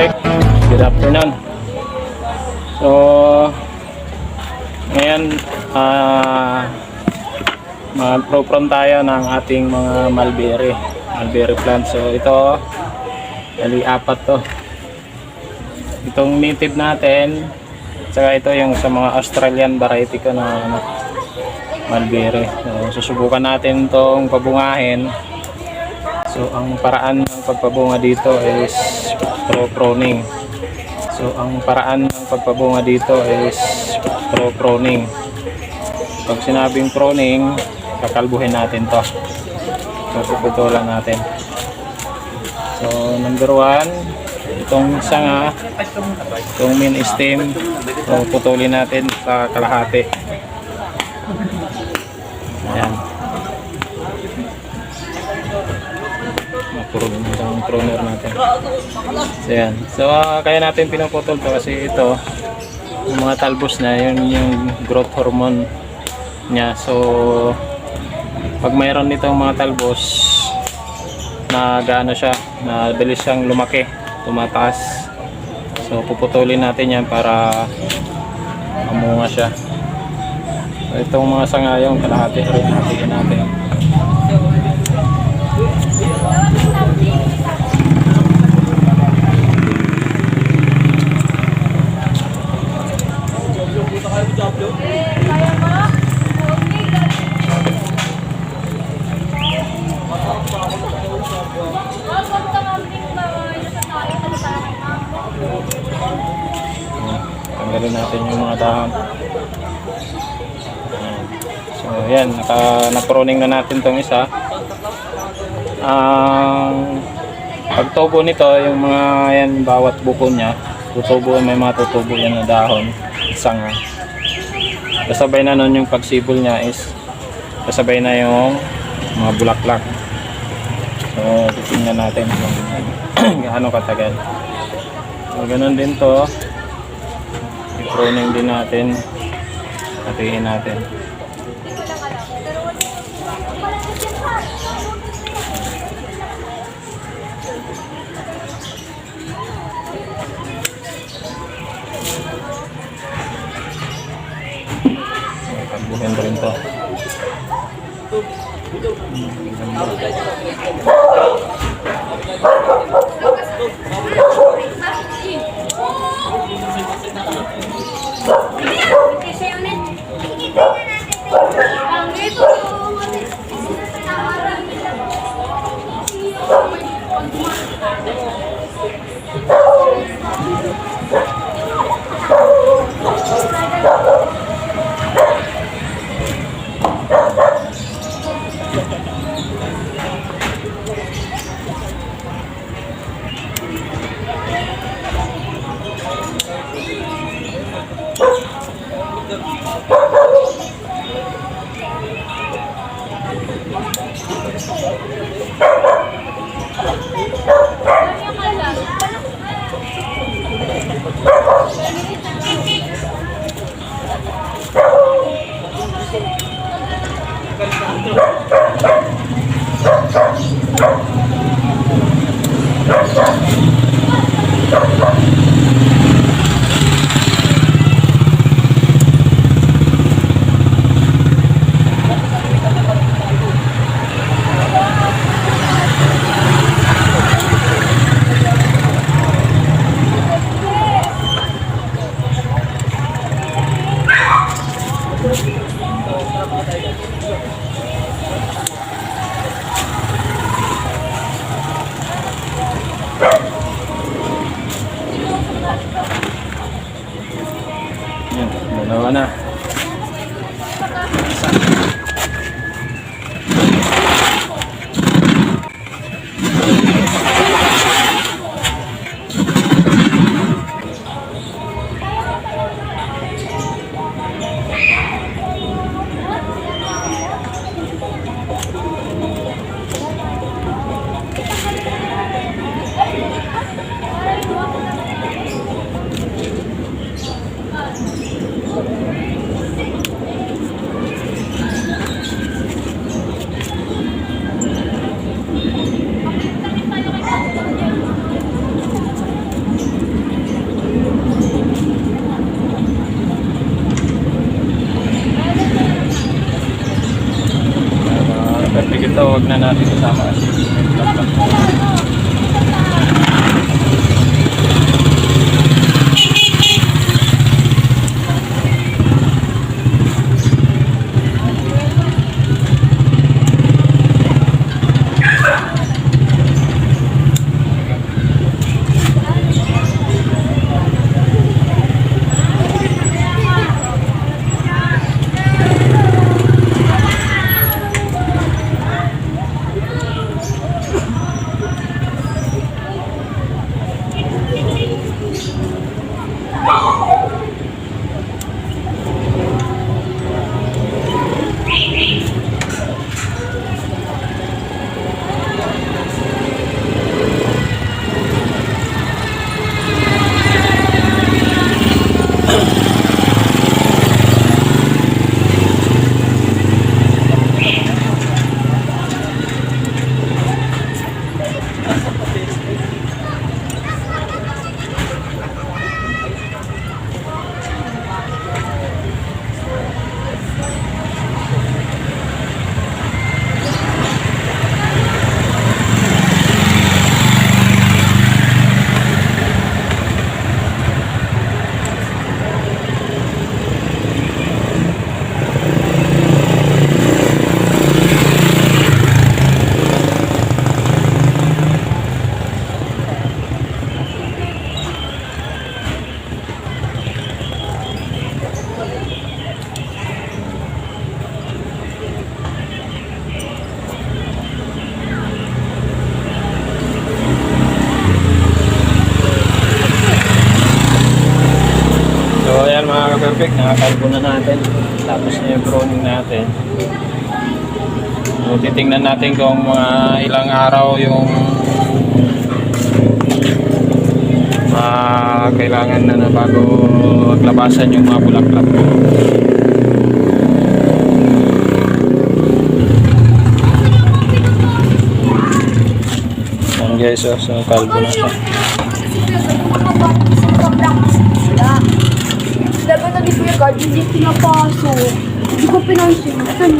Perfect. Good afternoon. So, ngayon, mag-pro-prom tayo ng ating mga mulberry plant. So, ito, bali apat to. Itong native natin, saka ito yung sa mga Australian variety ko na mulberry. So, susubukan natin itong pabungahin. So, ang paraan ng pagpabunga dito is pro-proning. Pag sinabing proning, kakalbuhin natin to. So, puputulan natin. So, number 1, itong sanga, itong main stem, so, putulin natin sa kalahati. Ayan. Itong pruner natin. So, yan. So, kaya natin pinuputol to kasi ito, yung mga talbos na, yun yung growth hormone niya. So, pag mayroon nitong mga talbos na gaano siya, na bilis siyang lumaki, tumataas. So, puputulin natin yan para mamunga siya. So, itong mga sanga yung kalahati rin natin. Tanggalin natin yung mga dahon. So yan, na-pruning na natin tong isa. Ang pagtubo nito, yung mga yan, bawat buko niya tutubo, may mga tutubo yan na dahon, sanga. Kasabay na nun yung pagsibol niya is kasabay na yung mga bulaklak. So titingnan natin kung gaano katagal. So ganun din to, i-pruning din natin, hatiin natin. Pagbuhin rin to. wag na natin kasama kasi may vlog. So ayan mga ka-perfect, nakakalbo na natin. Tapos na yung pruning natin. So titingnan natin kung mga ilang araw yung kailangan na bago maglabasan yung mga bulaklak. Ayan guys, so kalbo na siya. Dapat na di Kuya Gard, hindi pinapasok. Hindi ko pinansin. Saan?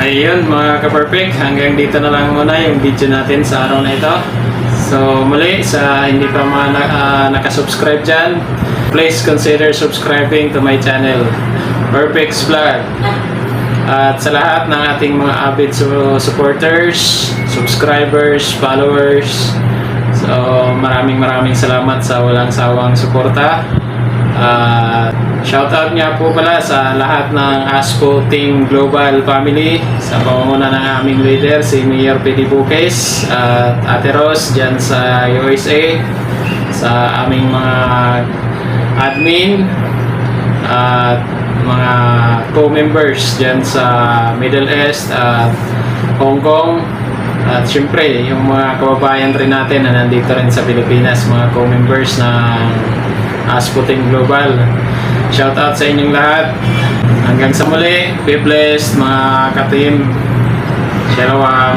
Ayun mga ka-perfect, hanggang dito na lang muna yung video natin sa araw na ito. So muli, sa hindi pa mga nakasubscribe dyan, please consider subscribing to my channel, Perfect's Vlog. At sa lahat ng ating mga avid supporters, subscribers, followers, so maraming salamat sa walang sawang suporta. Shoutout nga po pala sa lahat ng ASCO Team Global Family sa pamumuno ng aming leader si Mayor Pidi Buques at Ate Ros dyan sa USA, sa aming mga admin at mga co-members dyan sa Middle East at Hong Kong, at syempre yung mga kababayan rin natin na nandito rin sa Pilipinas, mga co-members ng ASCO Team Global. Shoutout sa inyong lahat. Hanggang sa muli, be blessed mga ka-team. Shalom.